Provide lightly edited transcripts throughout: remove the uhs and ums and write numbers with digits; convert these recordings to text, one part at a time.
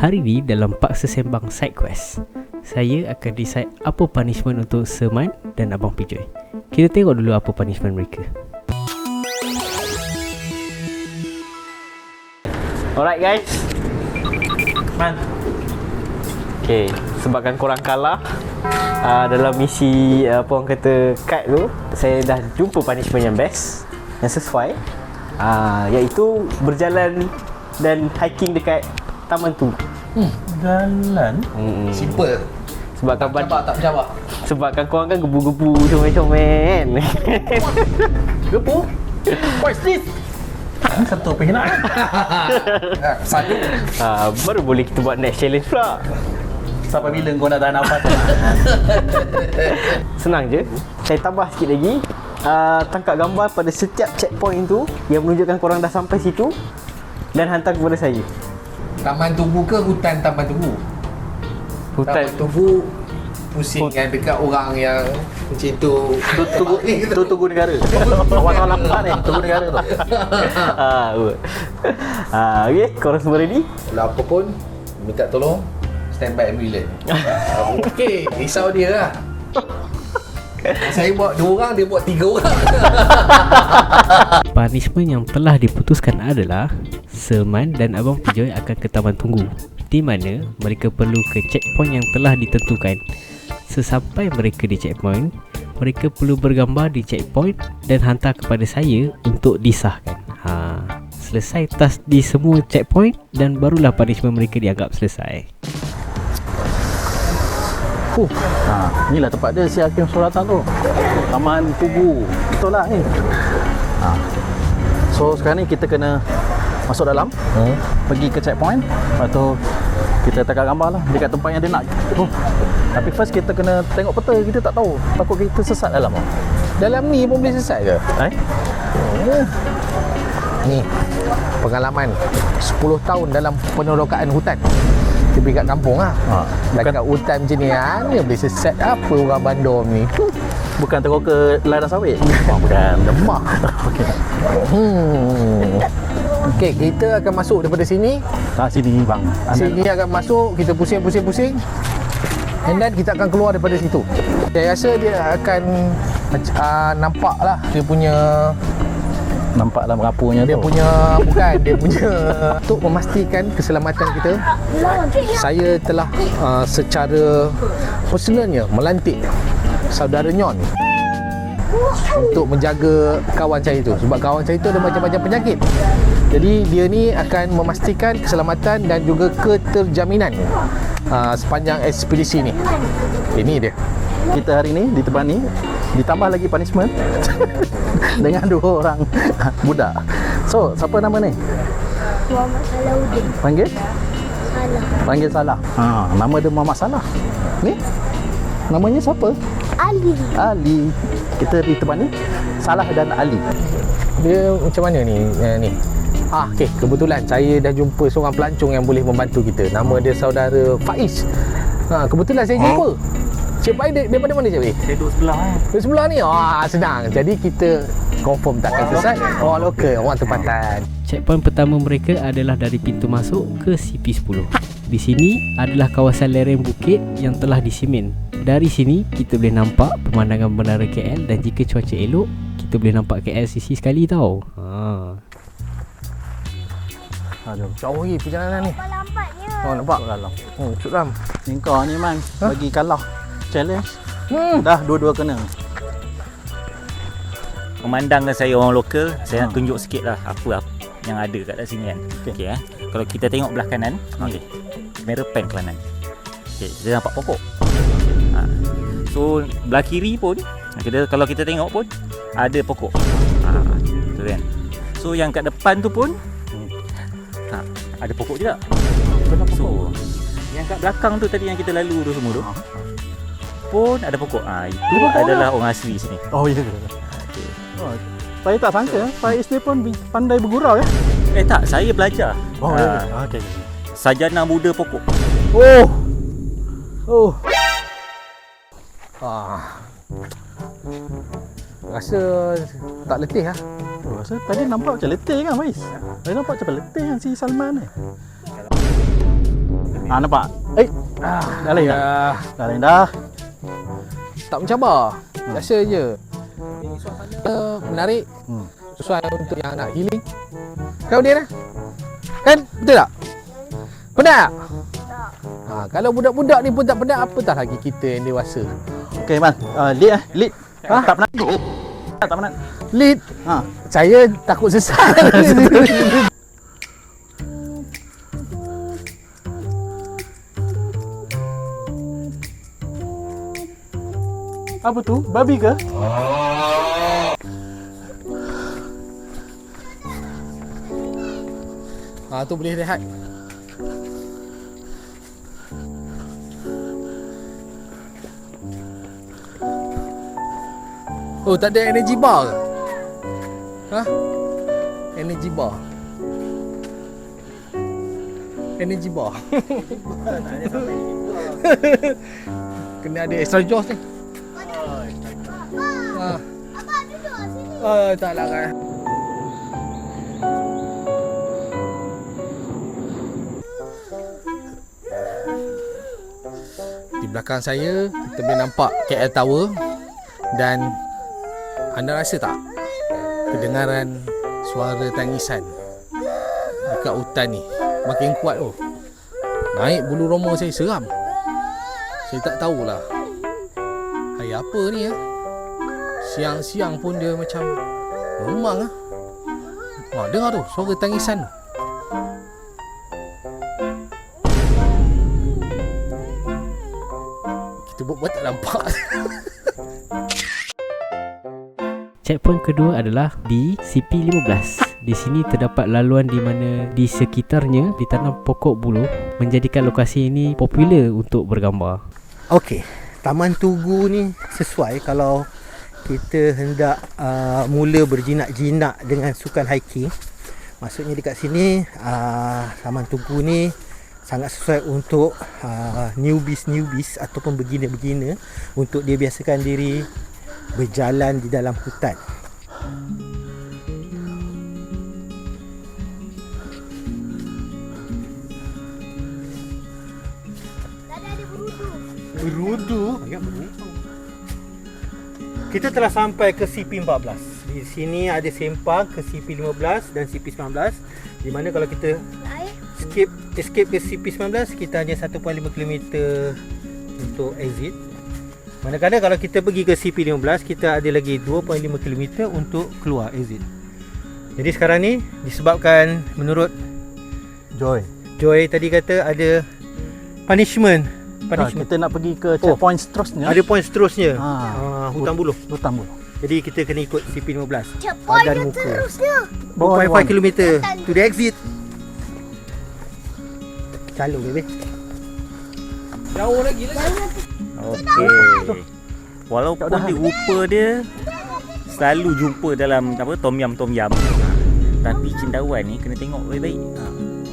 Hari ni dalam Pak Sesembang Side Quest, saya akan decide apa punishment untuk Seman dan Abang Pijoy. Kita tengok dulu apa punishment mereka. Alright guys, Man. Okay, sebabkan korang kalah dalam misi apa orang kata kite tu, saya dah jumpa punishment yang best, yang sesuai, iaitu berjalan dan hiking dekat taman tu. Jalan? Simple. Sebabkan Tak menjawab. sebabkan korang kan gebu-gebu comel-comel kan. Gepu? What is this? Ini satu penghinaan. Satu. Baru boleh kita buat next challenge pula. Sampai bila kau nak tahan nafas? Senang je. Saya tambah sikit lagi. Tangkap gambar pada setiap checkpoint tu yang menunjukkan korang dah sampai situ dan hantar kepada saya. Taman Tugu ke hutan Taman Tugu? Hutan Taman Tugu pusing kan dekat orang yang macam tu. Tugu negara. Awak lapar ni, Tugu negara tu. Okay, korang semua ready? Kalau apa pun minta tolong standby ambulance. Okey, risau dia lah. Saya buat 2 orang, dia buat 3 orang. Punishment yang telah diputuskan adalah Seman dan Abang Pijoy akan ke Taman Tunggu, di mana mereka perlu ke checkpoint yang telah ditentukan. Sesampai mereka di checkpoint, mereka perlu bergambar di checkpoint dan hantar kepada saya untuk disahkan. Selesai task di semua checkpoint dan barulah punishment mereka dianggap selesai. Inilah tempat dia si Hakim Suratan tu. Taman Tugu. Betul lah ni. So sekarang ni kita kena masuk dalam, pergi ke checkpoint. Lepas tu kita tangkap gambar lah dekat tempat yang dia nak. Tapi first kita kena tengok peta, kita tak tahu. Takut kita sesat dalam. Dalam ni pun boleh sesat ke? Ni pengalaman 10 tahun dalam penerokaan hutan. Dia pergi kat kampung lah. Dekat hutan macam ni dia boleh sesat apa orang bandar ni. Bukan teruk ke ladang sawit? Bukan. Lemah. Okey, kita akan masuk daripada sini. Sini bang. Sini akan masuk, kita pusing. And then kita akan keluar daripada situ. Saya rasa dia akan nampak lah dia punya. Nampaklah merapunya Dia tu. dia punya untuk memastikan keselamatan kita. Saya telah secara personalnya melantik saudara Nyon untuk menjaga kawan saya itu, sebab kawan saya itu ada macam-macam penyakit. Jadi dia ni akan memastikan keselamatan dan juga keterjaminan sepanjang ekspedisi ni. Ini dia. Kita hari ni di tempat ni ditambah lagi punishment dengan 2 orang budak. So, siapa nama ni? Muhammad Salahuddin. Panggil? Salah. Panggil Salah. Nama dia Muhammad Salah. Ni? Namanya siapa? Ali. Ali. Kita di tempat ni Salah dan Ali. Dia macam mana ni? Okey, kebetulan saya dah jumpa seorang pelancong yang boleh membantu kita. Nama dia saudara Faiz. Kebetulan saya jumpa. Cik Faiz daripada mana Cik Faiz? Saya duduk sebelah Di sebelah ni? Senang. Jadi kita confirm takkan sesat. Orang lokal, orang tempatan. Checkpoint pertama mereka adalah dari pintu masuk ke CP10. Di sini adalah kawasan lereng bukit yang telah disimen. Dari sini kita boleh nampak pemandangan Menara KL, dan jika cuaca elok kita boleh nampak KLCC sekali tau. Aduh, jauh lagi perjalanan ni. Lambatnya. Nampak? Curam. ni kau ni man bagi kalah challenge. Dah dua-dua kena. Memandangkan saya orang lokal, saya nak tunjuk sikit lah apa yang ada kat sini kan. Okey kalau kita tengok belah kanan, kamera pan ke kanan. Kita nampak pokok. So belah kiri pun kalau kita tengok pun ada pokok. Betul kan? So yang kat depan tu pun ada pokok juga. So yang kat belakang tu tadi yang kita lalu tu semua tu pun ada pokok. Itu adalah orang asli sini. Oh ya. Saya tak sangka Faiz ni pun pandai bergurau ya. Tak, saya belajar. Okey. Sarjana muda pokok. Rasa tak letih lah. Rasa tadi nampak macam letih kan Faiz? Saya nampak macam letih kan si Salman ni. Nampak? Dah lain dah. Ya, Dah lain dah. tak mencabar. Biasa je. Ini suasana menarik. Sesuai untuk yang nak healing. Kan Udin lah? Kan? Betul tak? Penat tak? Kalau budak-budak ni pun tak penat, apatah lagi kita yang dewasa. Okey, Man. Lead lead. Tak penat. Tak penat. Lead. Saya takut sesat. Apa tu? Babi ke? Tu boleh rehat. Oh, tak ada energy bar ke? Energy bar. Energy bar. Kena ada extra jaws ni. Abang duduk kat sini. Tak lah kan. Di belakang saya kita boleh nampak KL Tower dan anda rasa tak kedengaran suara tangisan dekat hutan ni makin kuat tu. Naik bulu roma saya seram. Saya tak tahulah hari apa ni ya. Siang-siang pun dia macam memang dengar tu suara tangisan tu. Kita buat tak nampak. Checkpoint kedua adalah di CP15. Di sini terdapat laluan di mana di sekitarnya ditanam pokok buluh, menjadikan lokasi ini popular untuk bergambar. Okey, Taman Tugu ni sesuai kalau kita hendak mula berjinak-jinak dengan sukan hiking. Maksudnya dekat sini Taman Tugu ni sangat sesuai untuk newbies ataupun beginner untuk dia biasakan diri berjalan di dalam hutan. Tadi ada berudu. Berudu? Agak berudu. Kita telah sampai ke CP14. Di sini ada sempang ke CP15 dan CP19. Di mana kalau kita escape ke CP19, kita hanya 1.5 km untuk exit. Manakala kalau kita pergi ke CP15, kita ada lagi 2.5 km untuk keluar exit. Jadi sekarang ni disebabkan menurut Joy tadi kata ada punishment. Kita nak pergi ke checkpoint seterusnya. Ada point seterusnya. Hutan buluh. Jadi kita kena ikut CP15. Checkpoint Padan dia muka. terusnya. 4.5 km to the exit. Calon bebe. Jauh lagi lah. Okey. Walaupun dia rupa dia selalu jumpa dalam tom yam, tapi cendawan ni kena tengok baik-baik.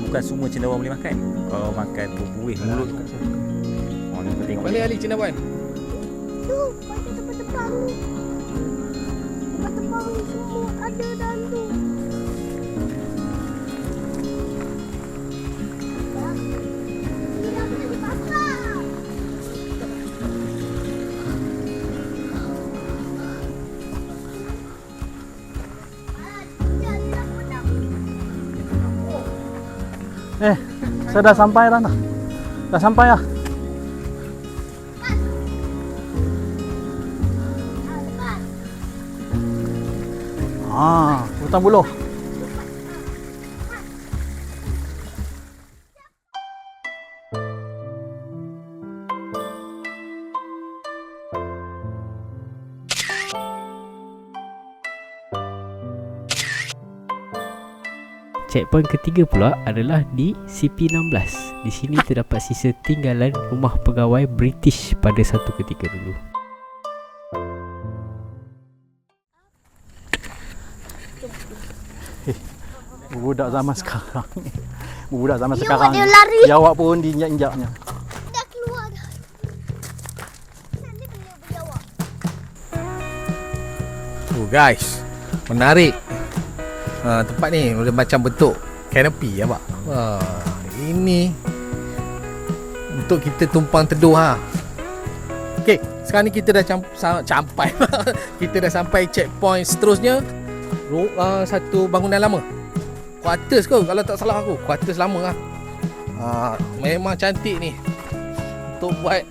Bukan semua cendawan boleh makan. Kalau makan berbuih mulut. Ni kena tengok. Mana ahli cendawan? Tu, pada tempat-tempat ni. Tempat-tempat ni semua ada dalam tu. Saya dah sampai dah. Dah sampai lah. Hutan buluh. Checkpoint ketiga pula adalah di CP16. Di sini terdapat sisa tinggalan rumah pegawai British pada satu ketika dulu. Budak zaman sekarang. Budak zaman Dia sekarang. dia lari. Jawab pun diinjak-injaknya. Dah keluar dah. Nanti kena berjawab. Guys, menarik. Tempat ni macam bentuk canopy ya pak. Ini untuk kita tumpang teduh ha. Okey, sekarang ni kita dah sampai. Kita dah sampai checkpoint seterusnya. Satu bangunan lama. Quarters ke kalau tak salah aku. Quarters lama lah. Memang cantik ni untuk buat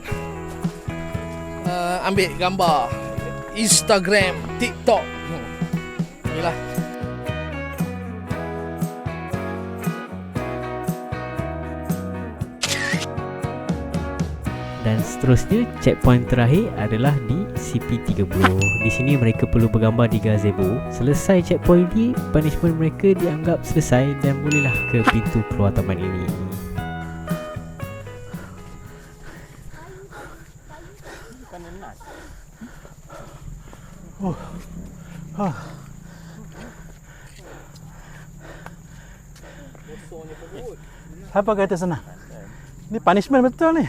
ambil gambar Instagram, TikTok. Inilah. Dan seterusnya, checkpoint terakhir adalah di CP30. Di sini mereka perlu bergambar di gazebo. Selesai checkpoint ini, punishment mereka dianggap selesai dan bolehlah ke pintu keluar taman ini. Apa kata senang? Ni punishment betul ni.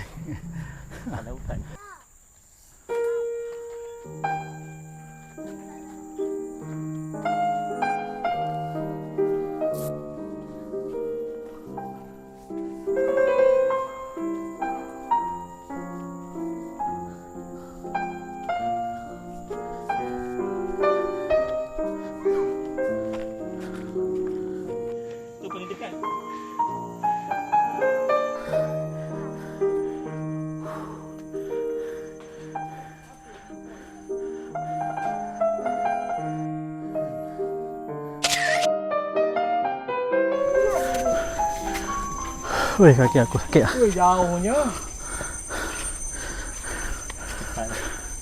Weh, kaki aku sakit lah. Jauhnya.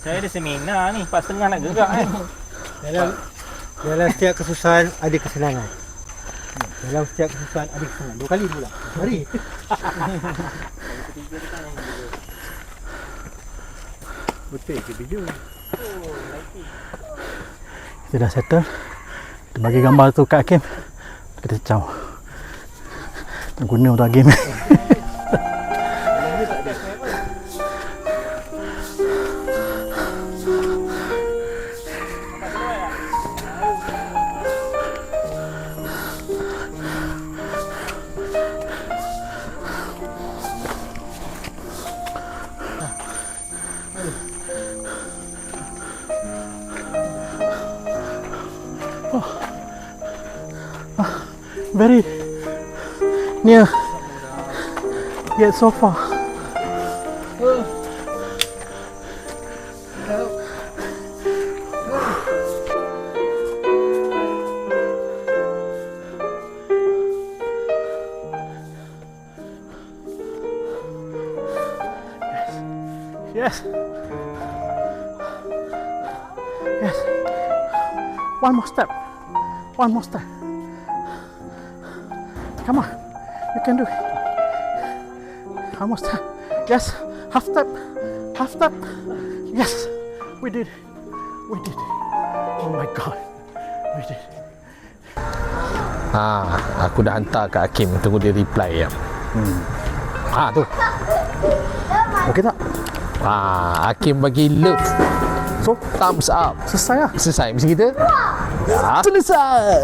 Saya ada seminar ni, 4.30 nak gerak kan. Dalam setiap kesusahan ada kesenangan. Dalam setiap kesusahan ada kesenangan. 2 kali pula. Mari. Betul ke video? Kita dah settle. Kita bagi gambar tu kat Hakim. Kita caw. Tak guna untuk game. Very near yet so far. Yes. Yes. One more step. One more step. Come on. You can do it. One more step. Yes. Half step. Half step. Yes. We did. We did. Oh my God. We did. Aku dah hantar kat Hakim, tunggu dia reply ya. Tu. Okey tak? Hakim bagi love. So, thumbs up. Selesai lah. Selesai misi kita. Dah selesai.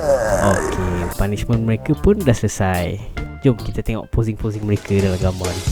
Okey, punishment mereka pun dah selesai. Jom kita tengok posing-posing mereka dalam gambar ni.